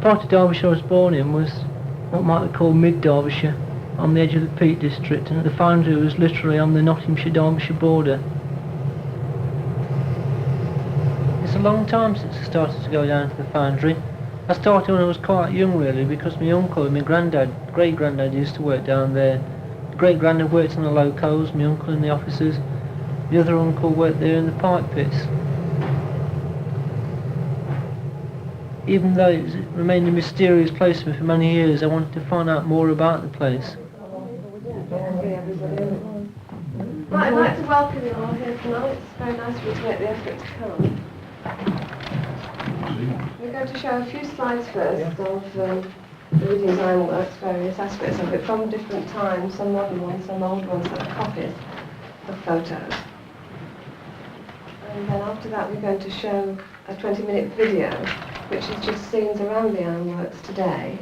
part of Derbyshire I was born in was what might be called mid-Derbyshire, on the edge of the Peak District, and the foundry was literally on the Nottinghamshire-Derbyshire border. It's a long time since I started to go down to the foundry. I started when I was quite young really, because my uncle and my great-granddad used to work down there. My great-granddad worked on the locos, my uncle in the offices, the other uncle worked there in the pipe pits. Even though it remained a mysterious place for me for many years, I wanted to find out more about the place. Right, I'd like to welcome you all here tonight. It's very nice of you to make the effort to come. We're going to show a few slides first of the redesign works, various aspects of it from different times, some modern ones, some old ones that are copies of photos. And then after that we're going to show a 20-minute video, which is just scenes around the ironworks today,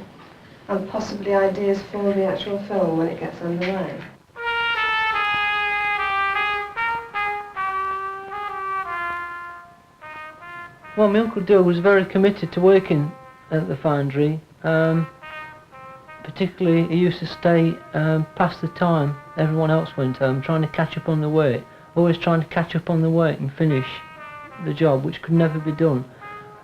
and possibly ideas for the actual film when it gets underway. Well, my Uncle Dill was very committed to working at the foundry. Particularly, he used to stay past the time everyone else went home, trying to catch up on the work, always trying to catch up on the work and finish the job, which could never be done.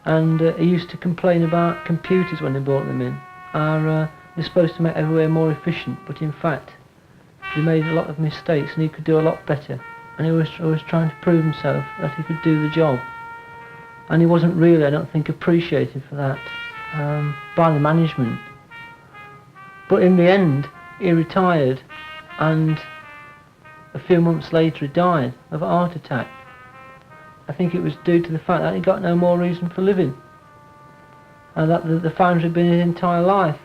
And he used to complain about computers when they brought them in. They're supposed to make everywhere more efficient, but in fact, he made a lot of mistakes and he could do a lot better. And he was always trying to prove himself that he could do the job. And he wasn't really, I don't think, appreciated for that by the management. But in the end, he retired, and a few months later he died of a heart attack. I think it was due to the fact that he got no more reason for living, and that the foundry had been his entire life.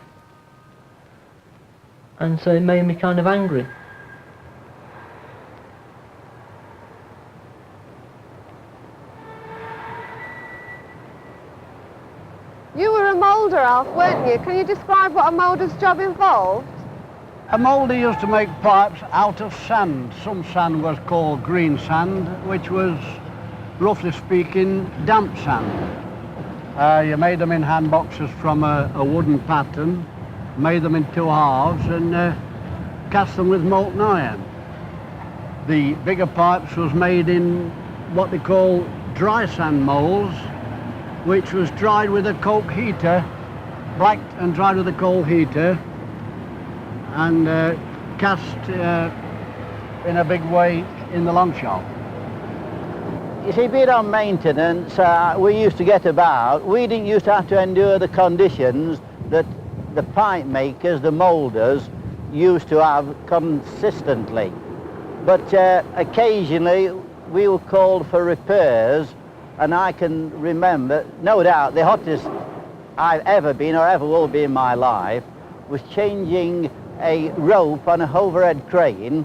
And so it made me kind of angry. You were a moulder, Alf, weren't you? Can you describe what a moulder's job involved? A moulder used to make pipes out of sand. Some sand was called green sand, which was, roughly speaking, damp sand. You made them in hand boxes from a wooden pattern, made them in two halves, and cast them with molten iron. The bigger pipes was made in what they call dry sand moulds, which was dried with a coke heater, blacked and dried with a coal heater, and cast in a big way in the long shop. You see, being on maintenance, we used to get about. We didn't used to have to endure the conditions that the pipe makers, the moulders, used to have consistently. But occasionally we were called for repairs, and I can remember, no doubt, the hottest I've ever been or ever will be in my life was changing a rope on a overhead crane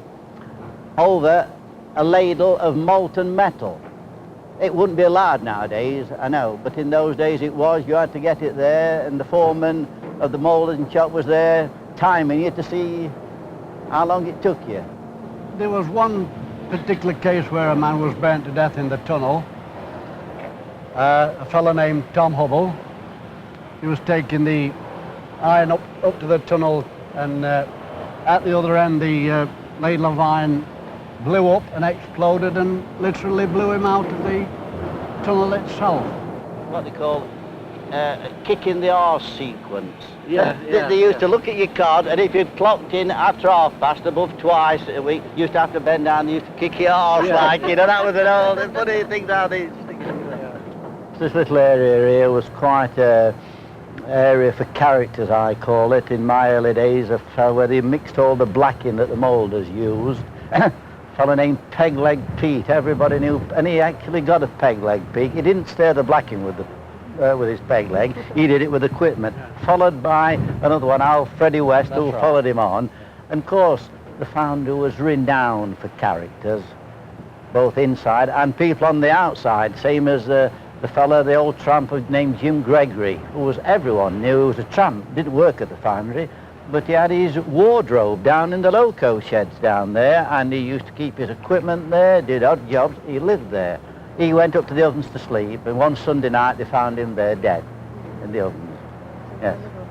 over a ladle of molten metal. It wouldn't be allowed nowadays, I know, but in those days it was. You had to get it there, and the foreman of the moulding shop was there timing you to see how long it took you. There was one particular case where a man was burnt to death in the tunnel. A fellow named Tom Hubble. He was taking the iron up to the tunnel, and at the other end the ladle of iron blew up and exploded and literally blew him out of the tunnel itself. What they call a kick in the arse sequence. Yeah, They used to look at your card, and if you'd clocked in after half past above twice a week, you used to have to bend down and you used to kick your arse like, you know, that was an old funny thing how these things. This little area here was quite an area for characters, I call it. In my early days, where they mixed all the blacking that the moulders used. A fellow named Pegleg Pete, everybody knew, and he actually got a Pegleg Pete. He didn't stir the blacking with his peg leg, he did it with equipment, followed by another one, Freddie West, who followed him on. And of course, the founder was renowned for characters, both inside and people on the outside, same as the fellow, the old tramp named Jim Gregory, who was everyone knew was a tramp, didn't work at the foundry, but he had his wardrobe down in the loco sheds down there, and he used to keep his equipment there, did odd jobs, he lived there. He went up to the ovens to sleep, and one Sunday night they found him there dead in the ovens. Yes. Wonderful.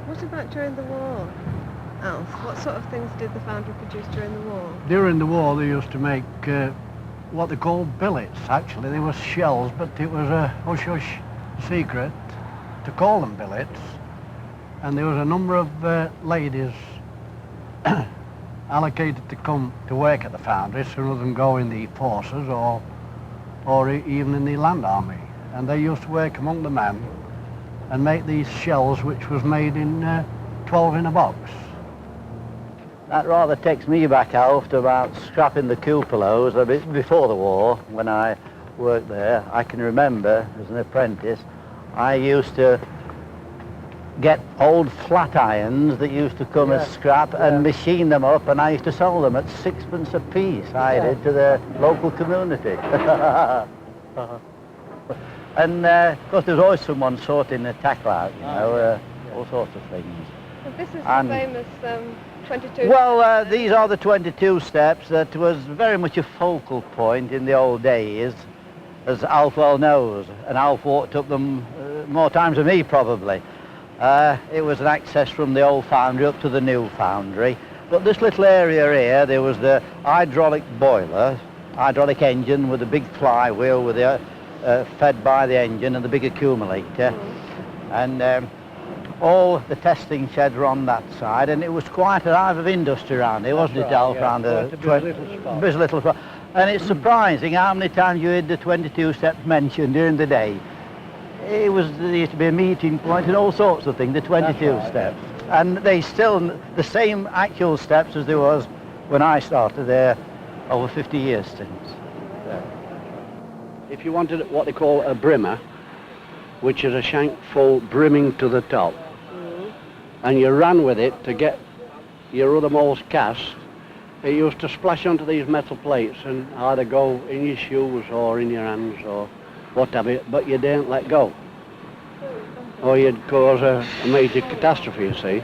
What about during the war, Alf? What sort of things did the foundry produce during the war? During the war, they used to make what they called billets, actually. They were shells, but it was a hush-hush secret to call them billets. And there was a number of ladies allocated to come to work at the foundry, sooner than go in the forces or even in the land army. And they used to work among the men and make these shells, which was made in 12 in a box. That rather takes me back, Alf, to about scrapping the cupolas a bit before the war, when I worked there. I can remember, as an apprentice, I used to get old flat irons that used to come as scrap and machine them up, and I used to sell them at 6p a piece, I did, to the local community. And of course there was always someone sorting the tackle out, you know, all sorts of things. Well, this is And- the famous 22... Well, these are the 22 steps that was very much a focal point in the old days, as Alf well knows, and Alf walked up them more times than me probably. It was an access from the old foundry up to the new foundry, but this little area here, there was the hydraulic boiler, hydraulic engine with a big flywheel with the fed by the engine and the big accumulator, and all the testing sheds were on that side, and it was quite a hive of industry around here, wasn't it, Alf? Around the busy little spot. And it's surprising how many times you heard the 22 steps mentioned during the day. There used to be a meeting point and all sorts of things, the 22 steps. And they still, the same actual steps as there was when I started there over 50 years since. If you wanted what they call a brimmer, which is a shank full brimming to the top, and you ran with it to get your othermost cast, it used to splash onto these metal plates and either go in your shoes or in your hands or whatever, but you didn't let go, or you'd cause a major catastrophe, you see.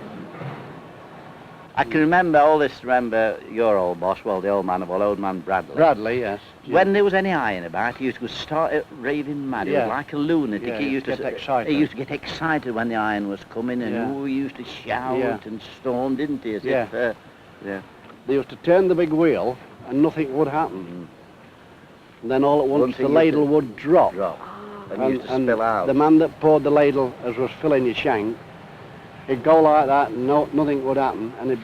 I can remember your old boss, well, the old man of all, old man Bradley. Bradley, yes. When there was any iron about, he used to start raving mad. He was like a lunatic. Yeah, he used to get excited. He used to get excited when the iron was coming, and he used to shout and storm, didn't he? As if, They used to turn the big wheel, and nothing would happen. And then all at once the ladle would drop. And used to spill out. The man that poured the ladle, as was filling your shank, he'd go like that, and nothing would happen, and he'd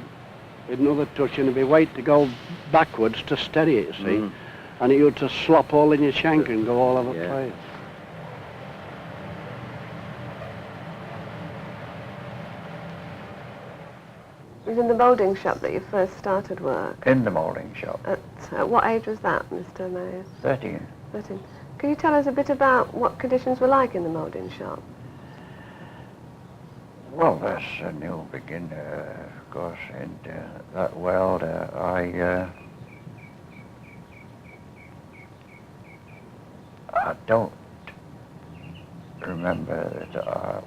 another touch, and he'd be wait to go backwards to steady it, see? And it used to slop all in your shank and go all over the place. It was in the moulding shop that you first started work. In the moulding shop. At what age was that, Mr. Mayers? 13. 13. Can you tell us a bit about what conditions were like in the moulding shop? Well, that's a new beginner, of course, and that weld, I don't remember that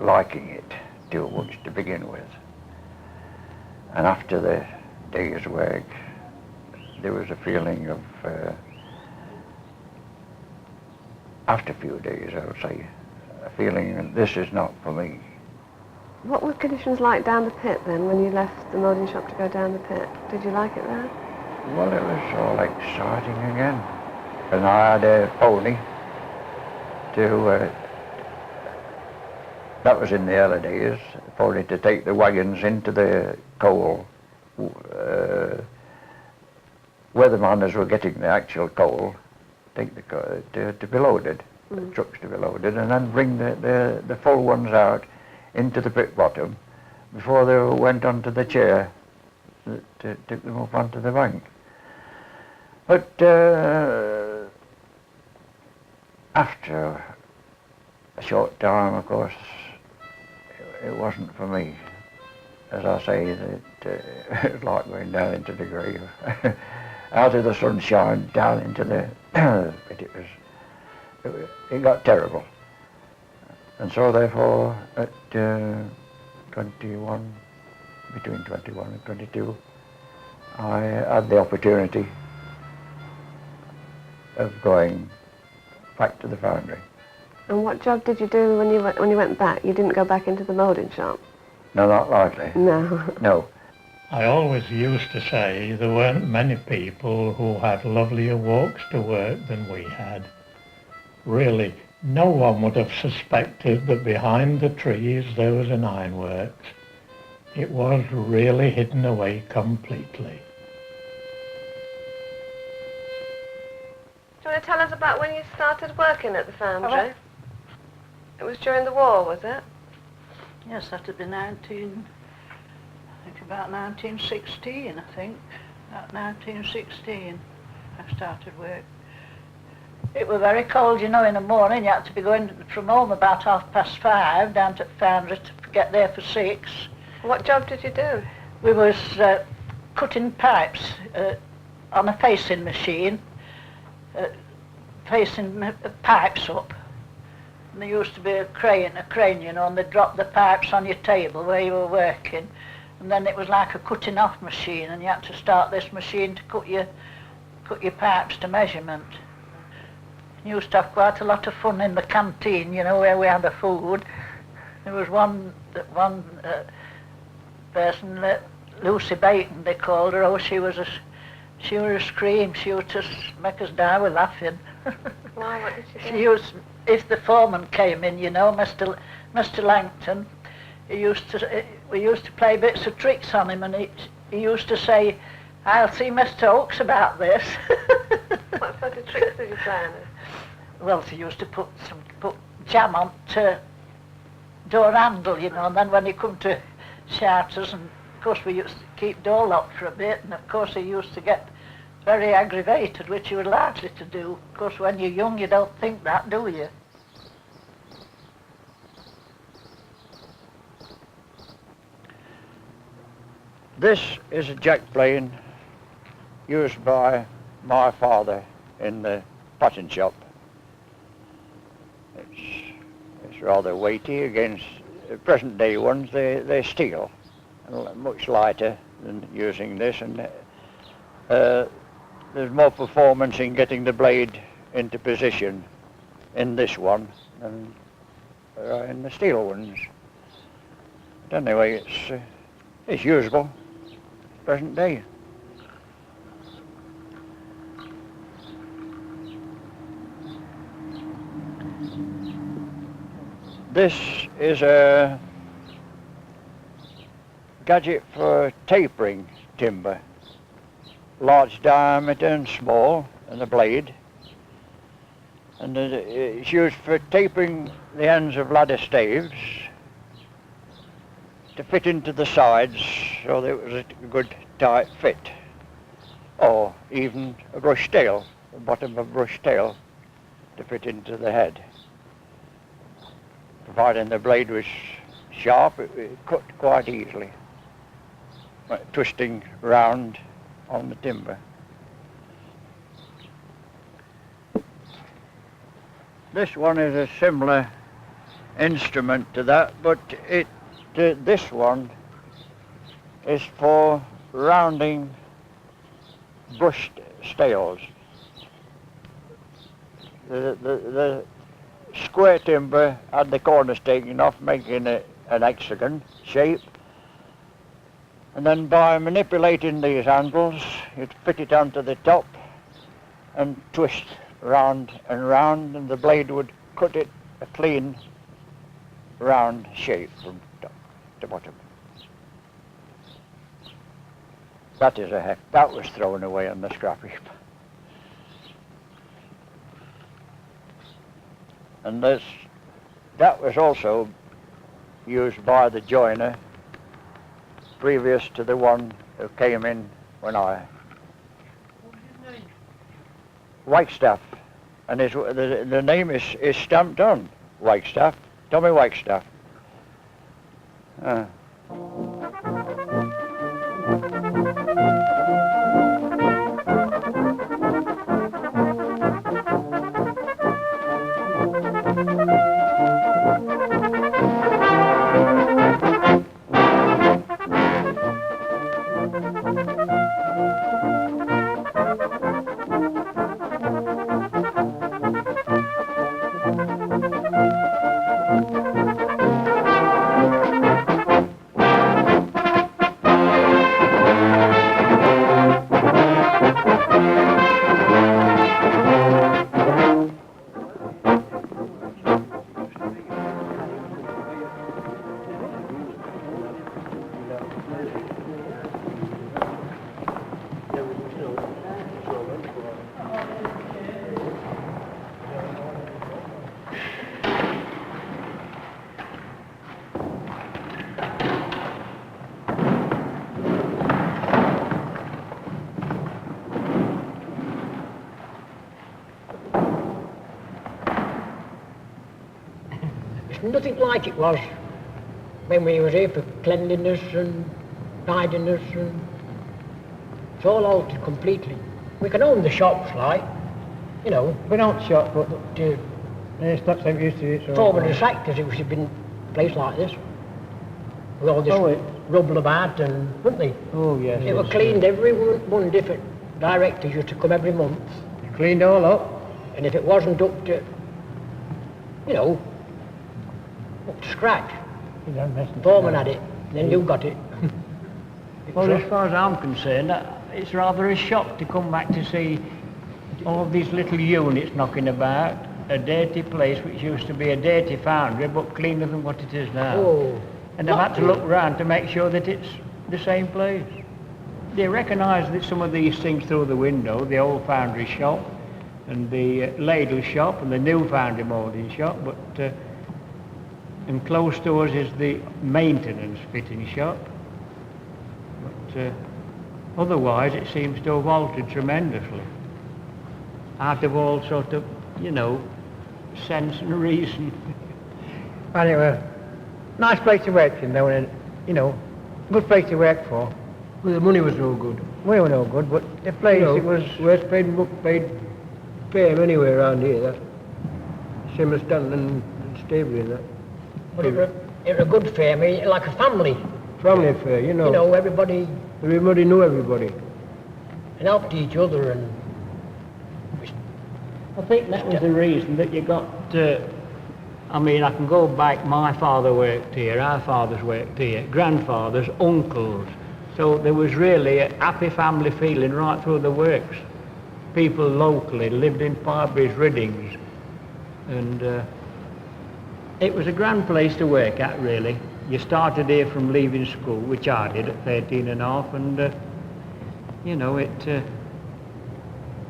liking it too much to begin with. And after the day's work, there was a feeling of, after a few days, I would say, a feeling that this is not for me. What were conditions like down the pit then, when you left the moulding shop to go down the pit? Did you like it there? Well, it was all exciting again. And I had a pony that was in the early days, a pony to take the wagons into the coal, where the miners were getting the actual coal, take the coal to be loaded, the trucks to be loaded, and then bring the full ones out into the pit bottom before they went onto the chair to took them up onto the bank. But after a short time, of course, it wasn't for me. As I say, it was like going down into the grave. Out of the sunshine, down into the pit. It got terrible. And so therefore, at 21, between 21 and 22, I had the opportunity of going back to the foundry. And what job did you do when you went back? You didn't go back into the moulding shop? No, not likely. No. No. I always used to say there weren't many people who had lovelier walks to work than we had. Really, no one would have suspected that behind the trees there was an ironworks. It was really hidden away completely. Do you want to tell us about when you started working at the foundry? It was during the war, was it? Yes, that would be about 1916, I think. About 1916, I started work. It was very cold, you know, in the morning. You had to be going from home about 5:30 down to the foundry to get there for 6. What job did you do? We was cutting pipes on a facing machine, facing pipes up. And there used to be a crane, you know, and they'd drop the pipes on your table where you were working. And then it was like a cutting off machine, and you had to start this machine to cut your pipes to measurement. You used to have quite a lot of fun in the canteen, you know, where we had the food. There was one person, Lucy Bacon, they called her. Oh, she was a scream. She would just make us die with laughing. Why, what did she do? She used, if the foreman came in, you know, Mr. Langton, we used to play bits of tricks on him, and he used to say, "I'll see Mr. Oakes about this." What sort of tricks did you play on her? Well, he used to put jam on to door handle, you know, and then when he come to shout us, and of course we used to keep door locked for a bit, and of course he used to get very aggravated, which he was likely to do. Of course, when you're young, you don't think that, do you? This is a jack plane used by my father in the potting shop. It's rather weighty against the present day ones. They're steel, and much lighter than using this, and there's more performance in getting the blade into position in this one than in the steel ones. But anyway, it's usable present day. This is a gadget for tapering timber, large diameter and small, and a blade. And it's used for tapering the ends of ladder staves to fit into the sides so that it was a good tight fit. Or even a brush tail, the bottom of a brush tail, to fit into the head. Providing the blade was sharp, it cut quite easily, twisting round on the timber. This one is a similar instrument to that, but this one is for rounding brush stales. The square timber had the corners taken off, making an hexagon shape. And then by manipulating these handles, you'd fit it onto the top and twist round and round, and the blade would cut it a clean round shape from top to bottom. That is a heck. That was thrown away on the scrap heap. And that was also used by the joiner previous to the one who came in when I... Wagstaff, and the name is stamped on Wagstaff, Tommy Wagstaff. It's nothing like it was when we was here for cleanliness and tidiness, and it's all altered completely. We can own the shops, like, you know. We don't shop, but it's not so used to it. So Forward the sectors, it would have been a place like this. With all this rubble about, and wouldn't they? Oh, yes. It was cleaned every one different directors used to come every month. Cleaned all up. And if it wasn't up to, you know, up to scratch, You don't mess with foreman it. had it, then you got it. Well, as far as I'm concerned, it's rather a shock to come back to see all these little units knocking about, a dirty place which used to be a dirty foundry, but cleaner than what it is now. Oh, And I've had to look round to make sure that it's the same place. They recognise that some of these things through the window, the old foundry shop and the ladle shop and the new foundry moulding shop, but and close to us is the maintenance fitting shop. But otherwise it seems to have altered tremendously. Out of all sort of, you know, sense and reason. Anyway, nice place to work in though, and you know, good place to work for. Well, the money was no good. We were no good, but the place, You know, it was... West paid book paid pay him anywhere around here, that. Same as Stanton and Staveley and that. but it was a good firm, like a family. Family affair, you know. You know, everybody Everybody knew everybody. and helped each other, and I think that was the reason that you got, I mean, I can go back, my father worked here, our fathers worked here, grandfathers, uncles. So there was really a happy family feeling right through the works. People locally lived in Firebridge, Riddings, and it was a grand place to work at, really. You started here from leaving school, which I did at 13 and a half, and you know,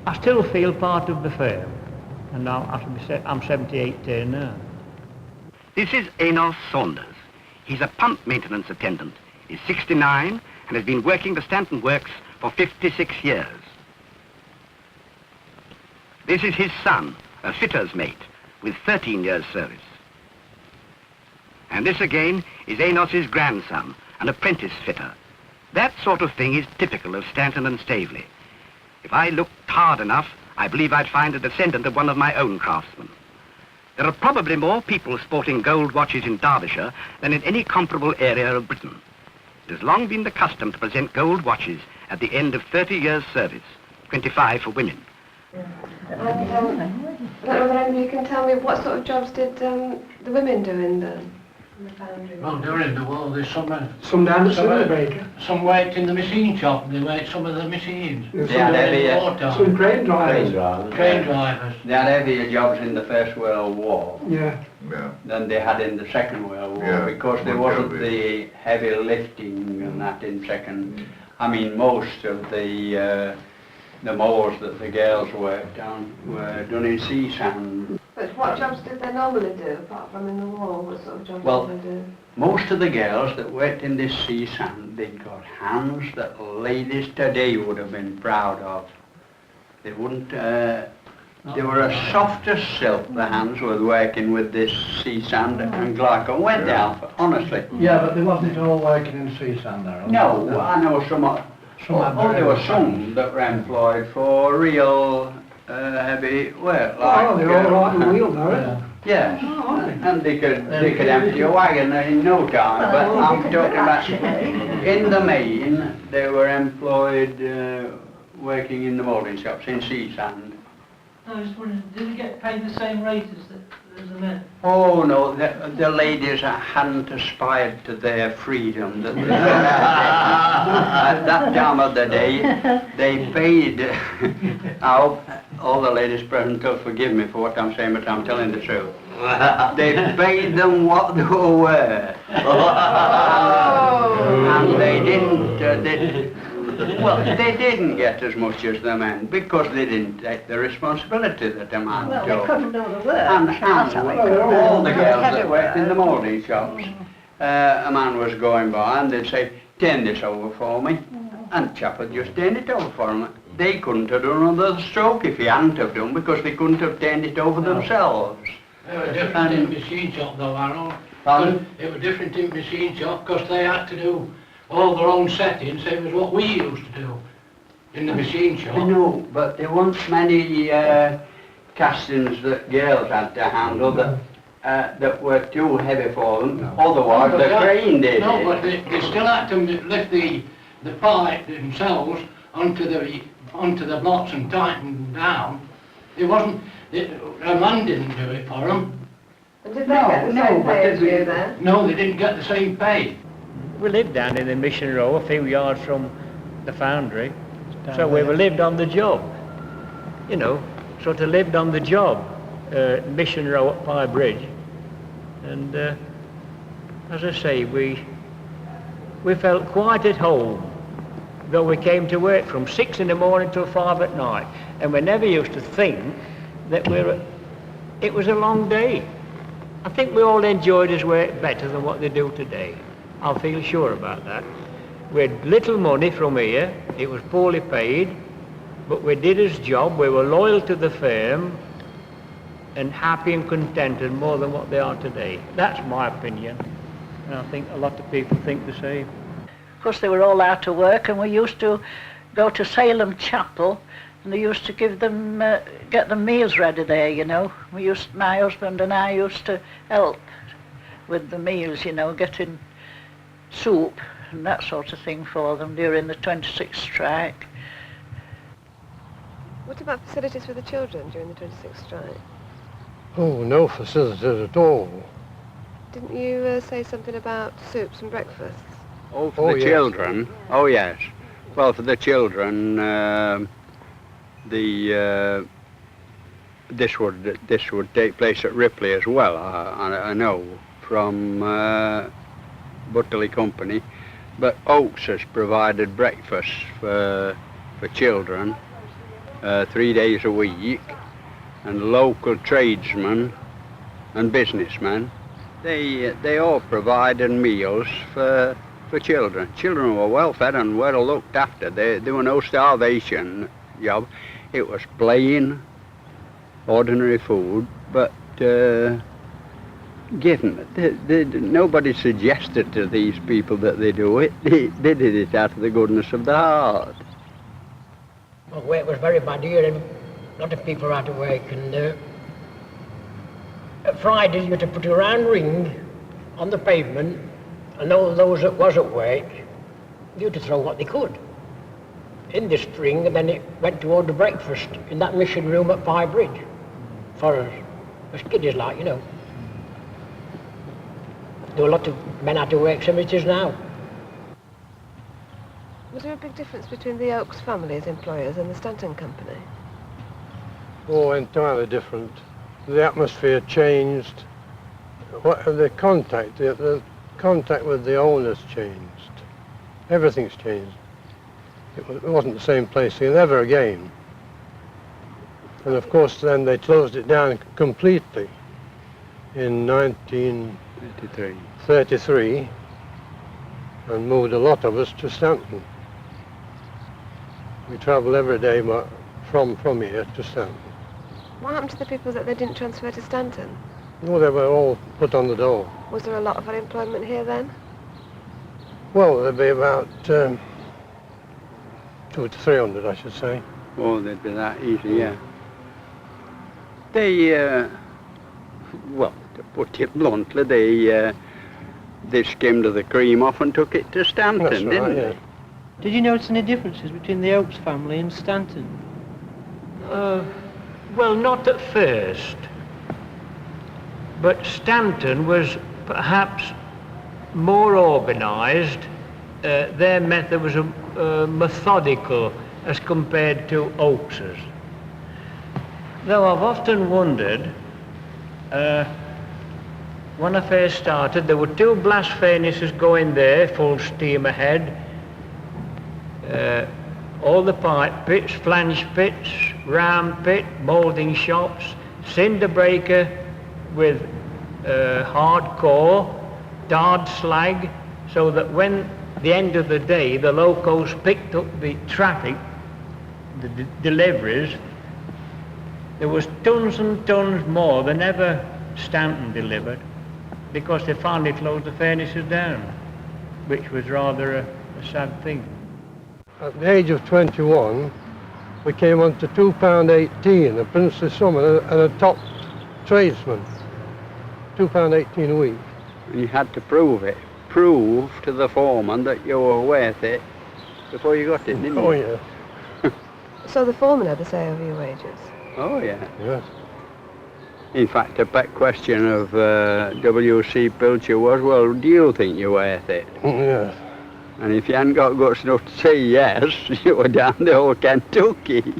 I still feel part of the firm, and I'm 78 there now. This is Enos Saunders. He's a pump maintenance attendant. He's 69 and has been working the Stanton Works for 56 years. This is his son, a fitter's mate, with 13 years' service. And this again is Enos's grandson, an apprentice fitter. That sort of thing is typical of Stanton and Staveley. If I looked hard enough, I believe I'd find a descendant of one of my own craftsmen. There are probably more people sporting gold watches in Derbyshire than in any comparable area of Britain. It has long been the custom to present gold watches at the end of 30 years' service, 25 for women. I don't know whether any of you can tell me what sort of jobs did the women do in the foundry? Well, during the war, there's some down the Silverbreaker. some worked in the machine shop. They worked some of the machines. Some crane drivers. Train drivers. They had heavier jobs in the First World War Yeah. than they had in the Second World War, Yeah, because there much wasn't of the heavy lifting and that in Second. I mean, most of the moors that the girls worked on were done in sea sand. But what jobs did they normally do, apart from in the war? What sort of jobs Well, did they do? Most of the girls that worked in this sea sand, they'd got hands that ladies today would have been proud of. They wouldn't, they were as soft as silk, the hands were working with this sea sand and glycol. Went down, honestly. Yeah, but they wasn't all working in sea sand there. No, I know some, there were some that were employed for real heavy work. Like, They're all right on the wheel now, aren't they? Yes, and they could empty a wagon in no time, but I'm talking about, in the main, they were employed working in the moulding shops in sea sand. I was wondering, did they get paid the same rate as the men? Oh no, the ladies hadn't aspired to their freedom. At that time of the day, they paid, I hope all the ladies present will forgive me for what I'm saying, but I'm telling the truth. They paid them what they were worth. And they didn't, they didn't get as much as the men because they didn't take the responsibility that the man took. Well, they couldn't do the work. And all the girls that worked in the moulding shops, a man was going by and they'd say, turn this over for me. And chap would just turn it over for him. They couldn't have done another stroke if he hadn't have done, because they couldn't have turned it over themselves. It was different in machine shop though, Harold. Pardon? It was different in machine shop because they had to do all their own settings. It was what we used to do in the machine shop. No, but there weren't many castings that girls had to handle that were too heavy for them. Otherwise, the crane did No, it. but they still had to lift the pipe themselves onto the blocks and tighten them down. It wasn't, a man didn't do it for them. And did they get the same pay as you then? No, they didn't get the same pay. We lived down in the Mission Row, a few yards from the foundry, so we lived on the job. You know, sort of lived on the job, Mission Row at Pye Bridge. And as I say, we felt quite at home, though we came to work from 6 in the morning till 5 at night. And we never used to think that it was a long day. I think we all enjoyed his work better than what they do today. I feel sure about that. We had little money from here, it was poorly paid, but we did his job, we were loyal to the firm, and happy and contented more than what they are today. That's my opinion, and I think a lot of people think the same. Of course, they were all out of work, and we used to go to Salem Chapel, and they used to give them, get them meals ready there, you know. My husband and I used to help with the meals, you know, getting soup and that sort of thing for them during the 26th strike. What about facilities for the children during the 26th strike? Oh, no facilities at all. Didn't you say something about soups and breakfasts? Oh, for the children? Oh, yes. Well, for the children, this would take place at Ripley as well. I know from Butterley Company, but Oakes has provided breakfast for children 3 days a week, and local tradesmen and businessmen. They all provided meals for children. Children were well fed and well looked after. There were no starvation job. It was plain, ordinary food, but given. Nobody suggested to these people that they do it. They did it out of the goodness of their heart. Well, work was very bad here, and a lot of people were out of work, and at Friday you had to put a round ring on the pavement, and all those that was at work, you had to throw what they could in this string, and then it went toward the breakfast in that mission room at Pye Bridge for us kiddies, like, you know. There were a lot of men out of work, some it is now. Was there a big difference between the Oakes family as employers and the Stanton Company? Oh, entirely different. The atmosphere changed. The contact with the owners changed. Everything's changed. It wasn't the same place again, ever again. And of course then they closed it down completely in 1933 and moved a lot of us to Stanton. We travel every day from here to Stanton. What happened to the people that they didn't transfer to Stanton? No, they were all put on the dole. Was there a lot of unemployment here then? Well, there'd be about 200 to 300, I should say. Oh, they'd be that easy, yeah. They, well, to put it bluntly, they skimmed the cream off and took it to Stanton, That's right, didn't yeah. they? Did you notice any differences between the Oakes family and Stanton? Well, not at first, but Stanton was perhaps more organised. Their method was methodical as compared to Oakes's. Though I've often wondered, when I first started, there were 2 blast furnaces going there, full steam ahead. All the pipe pits, flange pits, round pit, moulding shops, cinder breaker with hard core, tarred slag, so that when the end of the day the locos picked up the traffic, the deliveries, there was tons and tons more than ever Stanton delivered because they finally closed the furnaces down, which was rather a sad thing. At the age of 21, we came on to £2.18, a princely sum and a top tradesman. £2.18 a week. And you had to prove it. Prove to the foreman that you were worth it before you got it, didn't you? Oh, yeah. So the foreman had the say over your wages? Oh, yeah. Yes. In fact, the pet question of W.C. Pilcher was, well, do you think you're worth it? Yes. And if you hadn't got guts enough to say yes, you were down the whole Kentucky.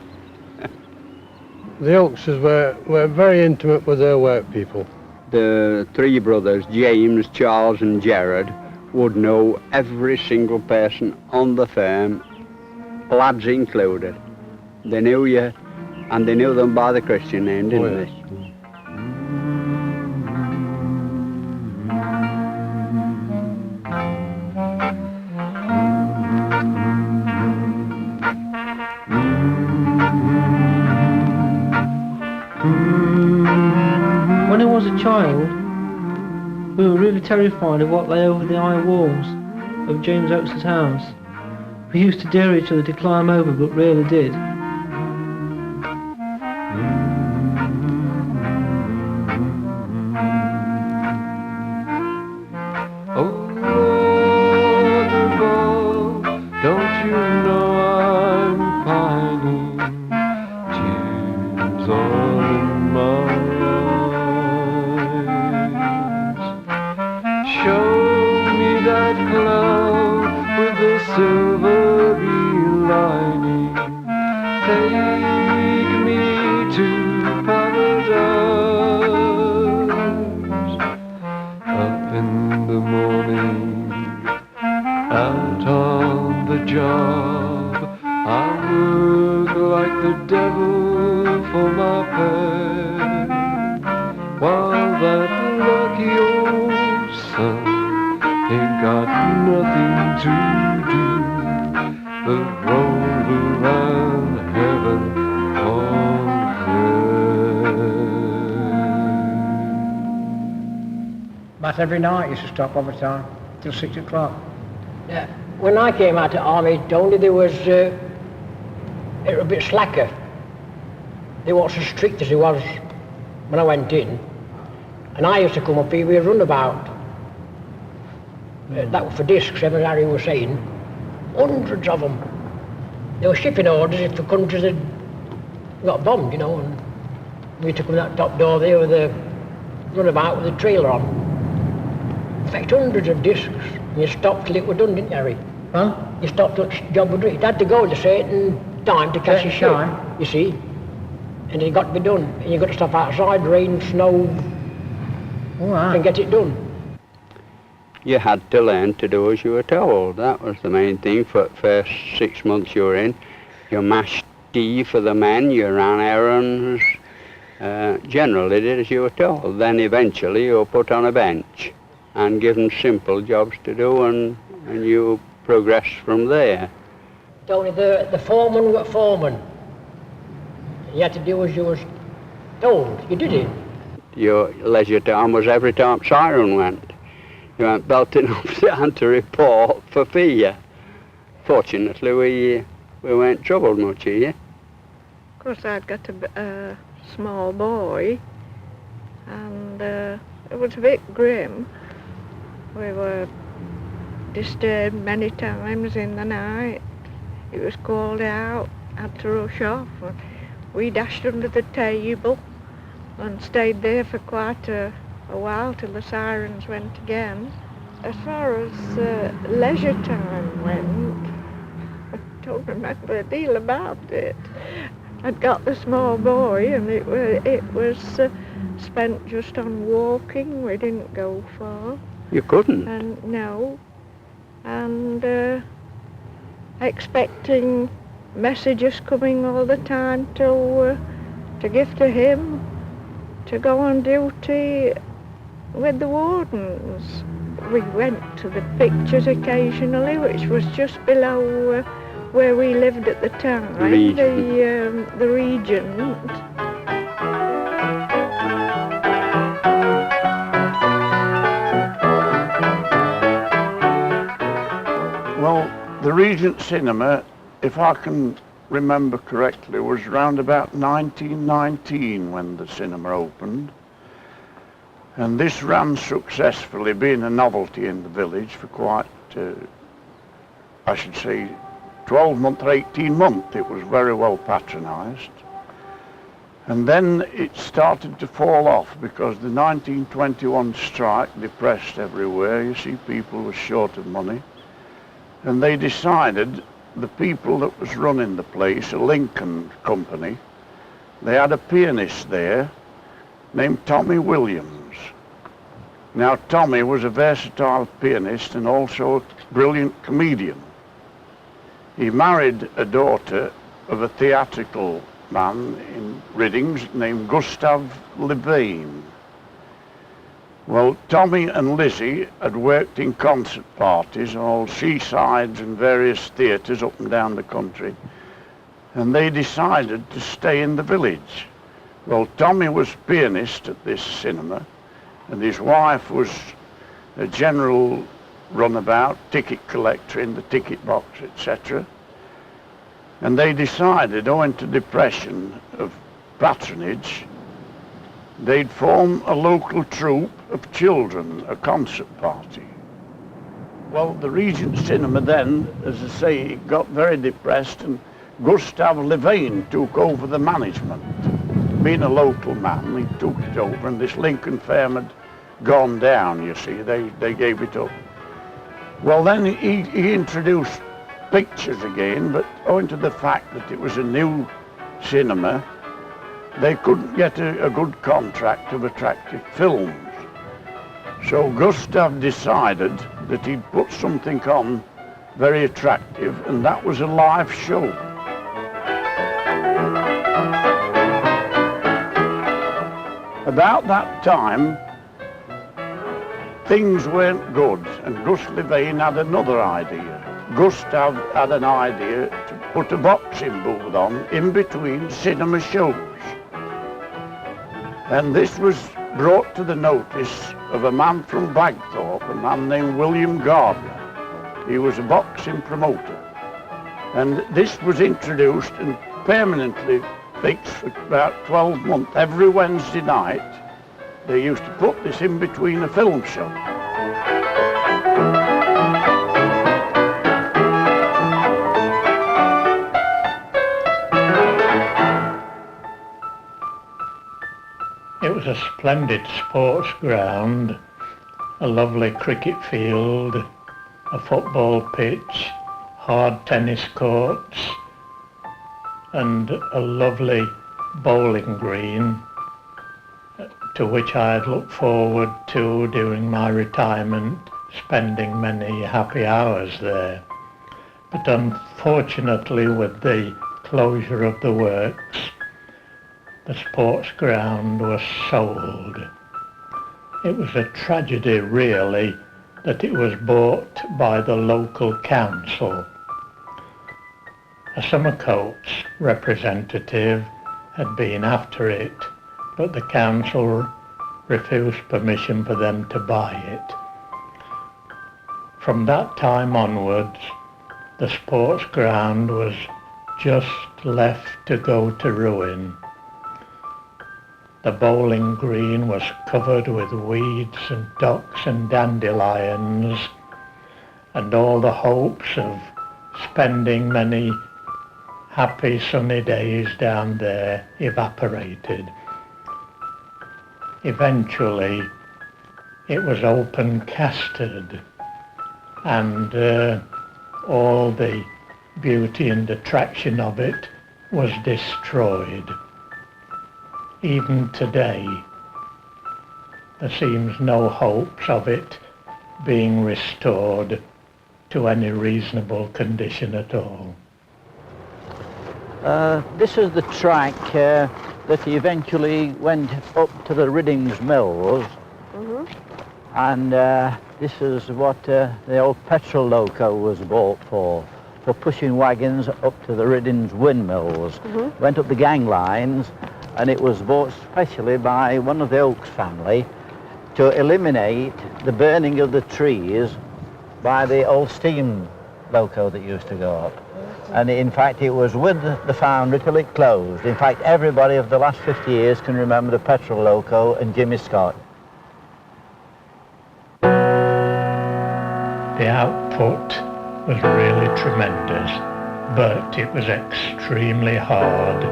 The Oakses were very intimate with their work people. The three brothers, James, Charles and Gerard, would know every single person on the firm, lads included. They knew you, and they knew them by the Christian name, didn't they? When I was a child, we were really terrified of what lay over the iron walls of James Oakes's house. We used to dare each other to climb over, but rarely did. Don't you know I'm pining? Tears on my eyes. Show me that cloud with the silvery lining. Take me to paradise. Up in the morning, out on the job, I work like the devil for my pay, while that lucky old son ain't got nothing to do but roll around heaven all day. But every night used to stop overtime till 6 o'clock. Yeah. When I came out of the army, only there was, it was a bit slacker. They weren't so strict as it was when I went in. And I used to come up here with a runabout. That was for discs, as Harry was saying. Hundreds of them. They were shipping orders if the countries had got bombed, you know, and we took them that top door there with a runabout with a trailer on. In fact, hundreds of discs. You stopped till it was done, didn't you, Harry? Huh? You stopped till the job was done. It had to go at a certain time to catch a ship, you see. And it got to be done. And you got to stop outside, rain, snow, and get it done. You had to learn to do as you were told. That was the main thing for the first 6 months you were in. You mashed tea for the men, you ran errands. Generally did as you were told. Then eventually you were put on a bench and given simple jobs to do, and you progressed from there. Only the foreman was foreman. You had to do as you was told. You did it. Your leisure time was every time siren went. You weren't belting up down to report for fear. Fortunately, we weren't troubled much here. Of course, I'd got a small boy, and it was a bit grim. We were disturbed many times in the night. It was called out, had to rush off. And we dashed under the table and stayed there for quite a while till the sirens went again. As far as leisure time went, I don't remember a deal about it. I'd got the small boy, and it was spent just on walking. We didn't go far. You couldn't? And no. And expecting messages coming all the time to give to him, to go on duty with the wardens. We went to the pictures occasionally, which was just below where we lived at the time, the Regent. the Regent Cinema, if I can remember correctly, was round about 1919 when the cinema opened. And this ran successfully, being a novelty in the village for quite, I should say, 12 months or 18 months. It was very well patronised. And then it started to fall off because the 1921 strike depressed everywhere. You see, people were short of money. And they decided, the people that was running the place, a Lincoln company, they had a pianist there named Tommy Williams. Now, Tommy was a versatile pianist and also a brilliant comedian. He married a daughter of a theatrical man in Riddings named Gustav Levine. Well, Tommy and Lizzie had worked in concert parties, all seasides and various theatres up and down the country, and they decided to stay in the village. Well, Tommy was pianist at this cinema, and his wife was a general runabout, ticket collector in the ticket box, etc. And they decided, owing to depression of patronage, they'd form a local troupe of children, a concert party. Well, the Regent Cinema then, as I say, it got very depressed, and Gustav Levine took over the management. Being a local man, he took it over, and this Lincoln firm had gone down, you see, they gave it up. Well, then he introduced pictures again, but owing to the fact that it was a new cinema, they couldn't get a good contract of attractive films. So Gustav decided that he'd put something on very attractive, and that was a live show. About that time, things weren't good, and Gus Levine had another idea. Gustav had an idea to put a boxing booth on in between cinema shows. And this was brought to the notice of a man from Bagthorpe, a man named William Gardner. He was a boxing promoter. And this was introduced and permanently fixed for about 12 months. Every Wednesday night, they used to put this in between a film show. It was a splendid sports ground, a lovely cricket field, a football pitch, hard tennis courts, and a lovely bowling green to which I had looked forward to during my retirement, spending many happy hours there. But unfortunately, with the closure of the works, the sports ground was sold. It was a tragedy, really, that it was bought by the local council. A Summercoats representative had been after it, but the council refused permission for them to buy it. From that time onwards, the sports ground was just left to go to ruin. The bowling green was covered with weeds and docks and dandelions, and all the hopes of spending many happy sunny days down there evaporated. Eventually, it was open casted, and all the beauty and attraction of it was destroyed. Even today, there seems no hopes of it being restored to any reasonable condition at all. This is the track that eventually went up to the Riddings Mills, and this is what the old petrol loco was bought for pushing wagons up to the Riddings windmills. Went up the gang lines, and it was bought specially by one of the Oakes family to eliminate the burning of the trees by the old steam loco that used to go up. And in fact, it was with the foundry till it closed. In fact, everybody of the last 50 years can remember the petrol loco and Jimmy Scott. The output was really tremendous, but it was extremely hard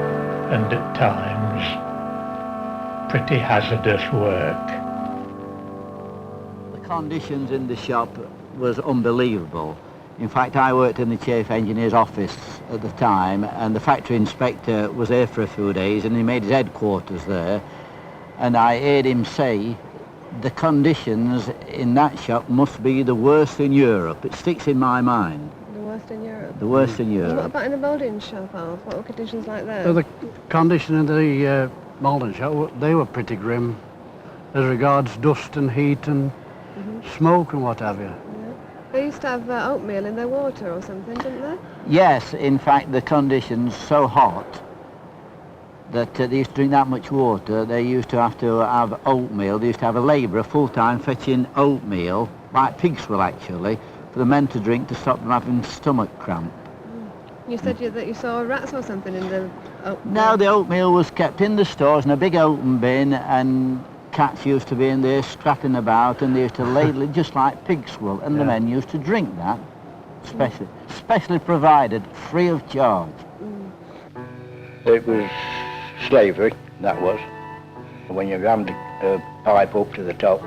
and at times pretty hazardous work. The conditions in the shop was unbelievable. In fact, I worked in the chief engineer's office at the time, and the factory inspector was there for a few days, and he made his headquarters there. And I heard him say, the conditions in that shop must be the worst in Europe. It sticks in my mind. The worst in Europe? The worst in And Europe. what about in the moulding shop, Alf? What were conditions like there? So the condition in the moulding shop, they were pretty grim as regards dust and heat and smoke and what have you. They used to have oatmeal in their water or something, didn't they? Yes, in fact, the conditions so hot that they used to drink that much water. They used to have oatmeal. They used to have a labourer full-time fetching oatmeal, like pigs will actually, for the men to drink to stop them having stomach cramp. You said that you saw rats or something in the oatmeal. No, the oatmeal was kept in the stores in a big open bin, and cats used to be in there strutting about, and they used to ladle it just like pigs will, and the men used to drink that, specially provided, free of charge. It was slavery, that was. When you rammed a pipe up to the top,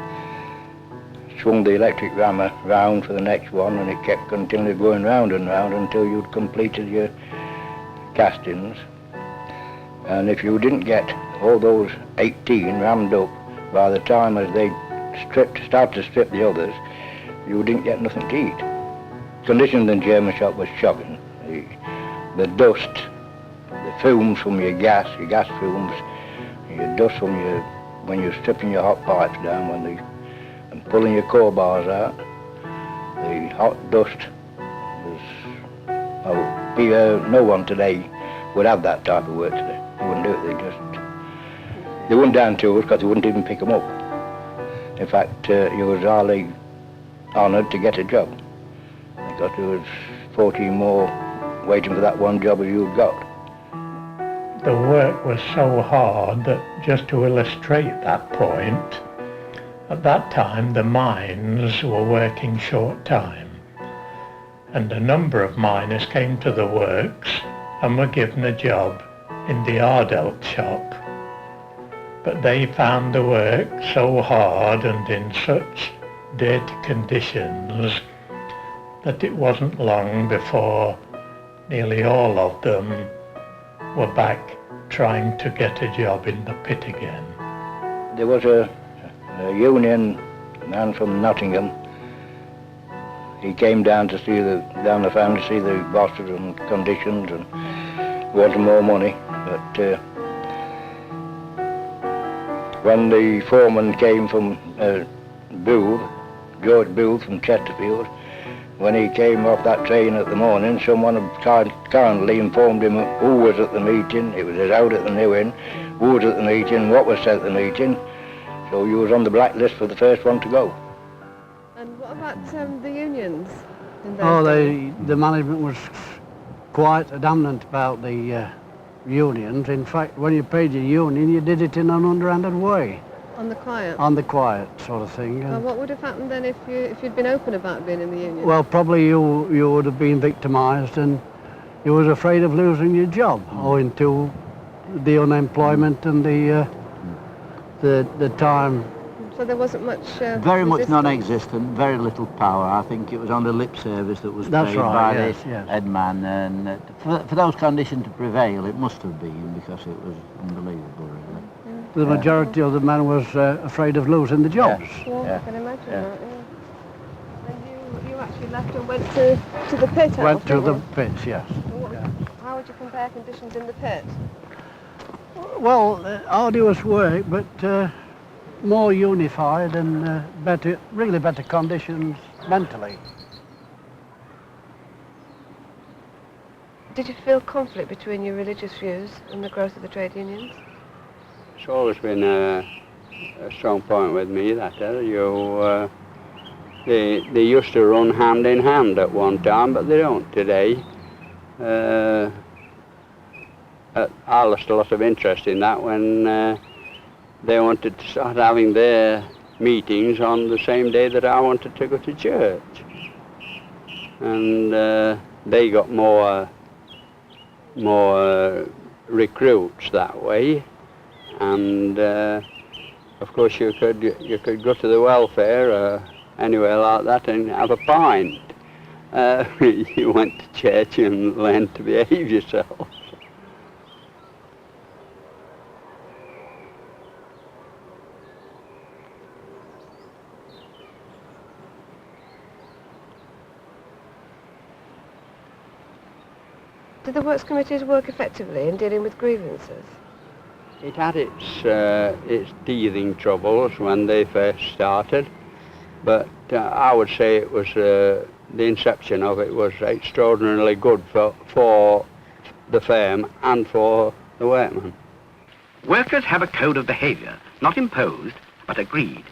swung the electric rammer round for the next one, and it kept continually going round and round until you'd completed your castings. And if you didn't get all those 18 rammed up by the time as they started to strip the others, you didn't get nothing to eat. Conditions in the German shop was shocking. The dust, the fumes from your gas fumes, your dust from when you're stripping your hot pipes down and pulling your core bars out, the hot dust was, no one today would have that type of work today. They wouldn't do it, they wouldn't down tools because they wouldn't even pick them up. In fact, you was highly honoured to get a job because there was 14 more waiting for that one job as you'd got. The work was so hard that, just to illustrate that point, at that time the mines were working short time, and a number of miners came to the works and were given a job in the Ardelt shop. But they found the work so hard and in such dirty conditions that it wasn't long before nearly all of them were back trying to get a job in the pit again. There was a union man from Nottingham. He came down to see down the foundry to see the bosses and conditions and wanted more money. But when the foreman came from Booth, George Booth from Chesterfield, when he came off that train at the morning, someone had kindly informed him who was at the meeting. It was out at the New Inn, who was at the meeting, what was said at the meeting. So you was on the blacklist for the first one to go. And what about the unions in those days? The management was quite adamant about the unions. In fact, when you paid your union, you did it in an underhanded way. On the quiet? On the quiet sort of thing. Well, what would have happened then if you'd been open about being in the union? Well, probably you would have been victimised, and you was afraid of losing your job owing to the unemployment and the time. So there wasn't much Very much resistance? non-existent, very little power. I think it was on the lip service that was That's paid right, by yes, the yes. head man. And for those conditions to prevail, it must have been, because it was unbelievable, really. The majority of the men was afraid of losing the jobs. Yeah, I can imagine that, yeah. And you actually left and went to the pit, Went Alf, to the didn't you? pit, yes. How would you compare conditions in the pit? Well, arduous work, but more unified and really better conditions mentally. Did you feel conflict between your religious views and the growth of the trade unions? It's always been a strong point with me that They used to run hand in hand at one time, but they don't today. I lost a lot of interest in that when they wanted to start having their meetings on the same day that I wanted to go to church. And they got more recruits that way. And of course you could go to the welfare anywhere like that and have a pint. You went to church and learned to behave yourself. Did the Works Committees work effectively in dealing with grievances? It had its teething troubles when they first started, but I would say it was the inception of it was extraordinarily good for the firm and for the workmen. Workers have a code of behaviour, not imposed, but agreed.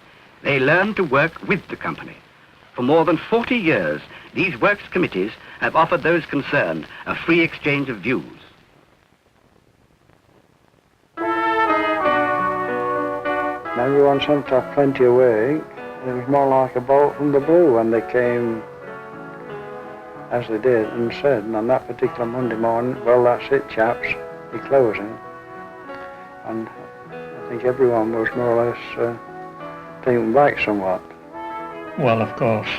They learn to work with the company. For more than 40 years, these works committees have offered those concerned a free exchange of views. Everyone seemed to have plenty of work. It was more like a bolt from the blue when they came, as they did, and said, and on that particular Monday morning, well, that's it, chaps, you're closing. And I think everyone was more or less taken back somewhat. Well, of course,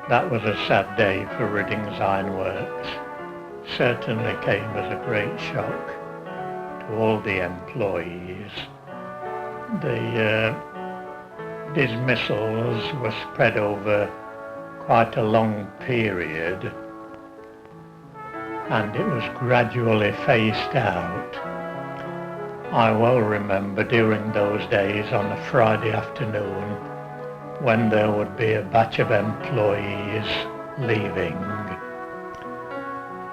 that was a sad day for Riddings Ironworks. Certainly came as a great shock to all the employees. The dismissals were spread over quite a long period, and it was gradually phased out. I well remember during those days on a Friday afternoon when there would be a batch of employees leaving,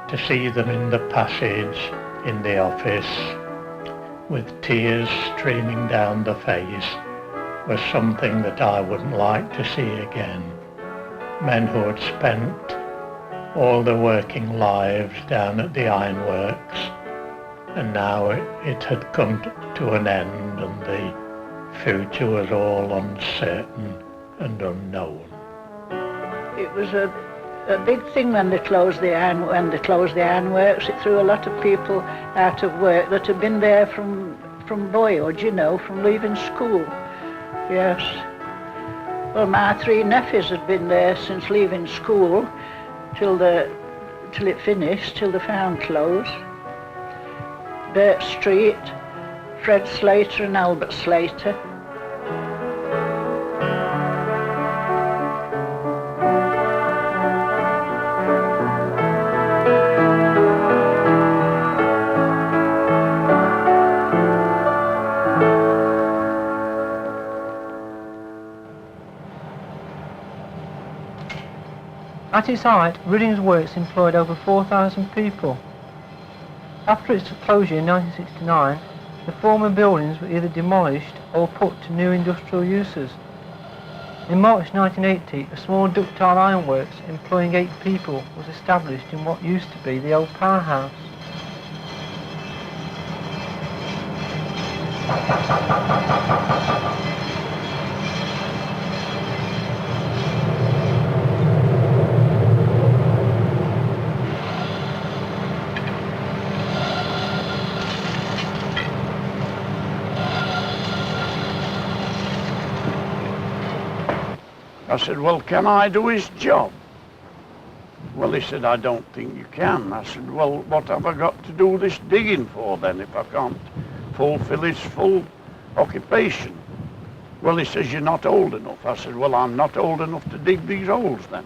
to see them in the passage in the office with tears streaming down the face was something that I wouldn't like to see again. Men who had spent all their working lives down at the ironworks, and now it had come to an end and the future was all uncertain and unknown. It was a big thing when they closed the ironworks. It threw a lot of people out of work that had been there from boyhood, you know, from leaving school. Yes. Well, my 3 nephews had been there since leaving school till it finished, till they found clothes. Burt Street, Fred Slater and Albert Slater. At its height, Riddings Works employed over 4,000 people. After its closure in 1969, the former buildings were either demolished or put to new industrial uses. In March 1980, a small ductile ironworks employing 8 people was established in what used to be the old powerhouse. I said, well, can I do his job? Well, he said, I don't think you can. I said, well, what have I got to do this digging for then if I can't fulfill his full occupation? Well, he says, you're not old enough. I said, well, I'm not old enough to dig these holes then.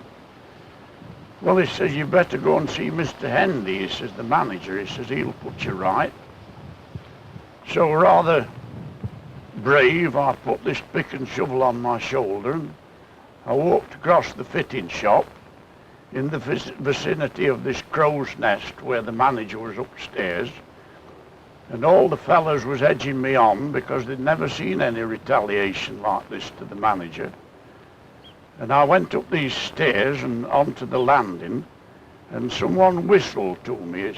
Well, he says, you better go and see Mr. Hendy. He says, the manager. He says, he'll put you right. So rather brave, I put this pick and shovel on my shoulder and I walked across the fitting shop in the vicinity of this crow's nest where the manager was upstairs, and all the fellas was edging me on because they'd never seen any retaliation like this to the manager. And I went up these stairs and onto the landing, and someone whistled to me.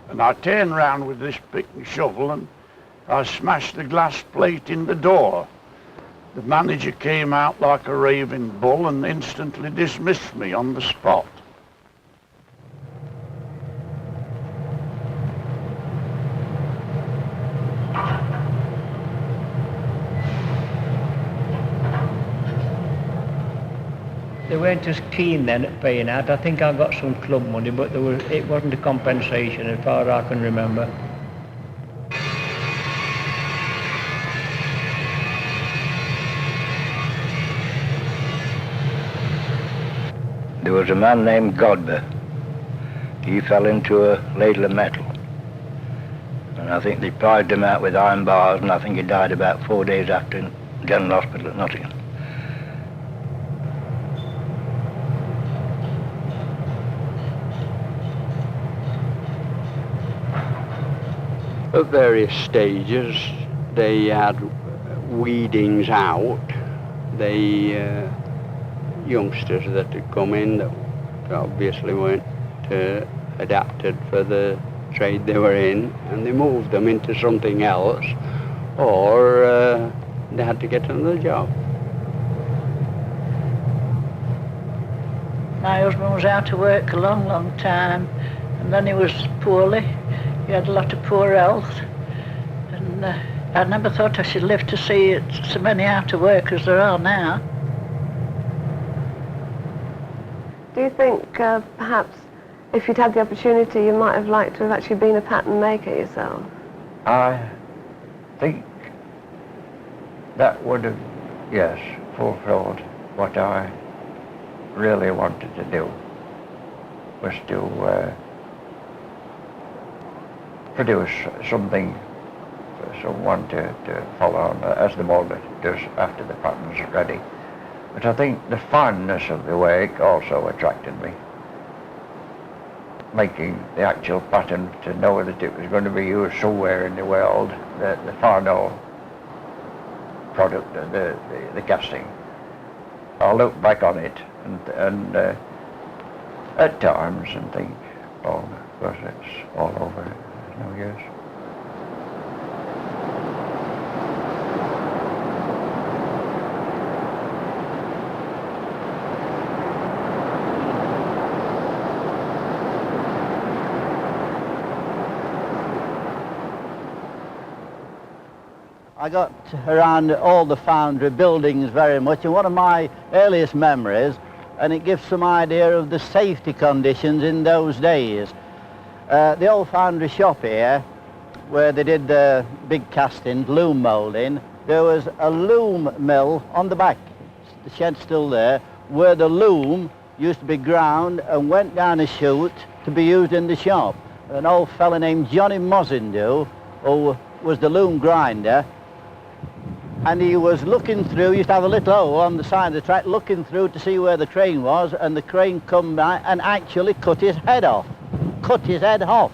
And I turned round with this pick and shovel, and I smashed the glass plate in the door. The manager came out like a raving bull and instantly dismissed me on the spot. They weren't as keen then at paying out. I think I got some club money, but it wasn't a compensation as far as I can remember. There was a man named Godber. He fell into a ladle of metal. And I think they pried him out with iron bars, and I think he died about 4 days after in General Hospital at Nottingham. At various stages, they had weedings out. They youngsters that had come in that obviously weren't adapted for the trade they were in, and they moved them into something else, or they had to get another job. My husband was out of work a long, long time, and then he was poorly. He had a lot of poor health, and I never thought I should live to see so many out of work as there are now. Do you think perhaps if you'd had the opportunity you might have liked to have actually been a pattern maker yourself? I think that would have, yes, fulfilled what I really wanted to do, was to produce something for someone to follow on, as the mould does after the pattern's ready. But I think the fineness of the work also attracted me. Making the actual pattern, to know that it was going to be used somewhere in the world, the final product, the casting. I'll look back on it and at times and think, oh, of course it's all over, no use. I got around all the foundry buildings very much, and one of my earliest memories, and it gives some idea of the safety conditions in those days. The old foundry shop here, where they did the big castings, loom moulding, there was a loom mill on the back, the shed's still there, where the loom used to be ground and went down a chute to be used in the shop. An old fella named Johnny Mosindu, who was the loom grinder, and he was looking through, he used to have a little hole on the side of the track, looking through to see where the crane was, and the crane come by and actually cut his head off. Cut his head off.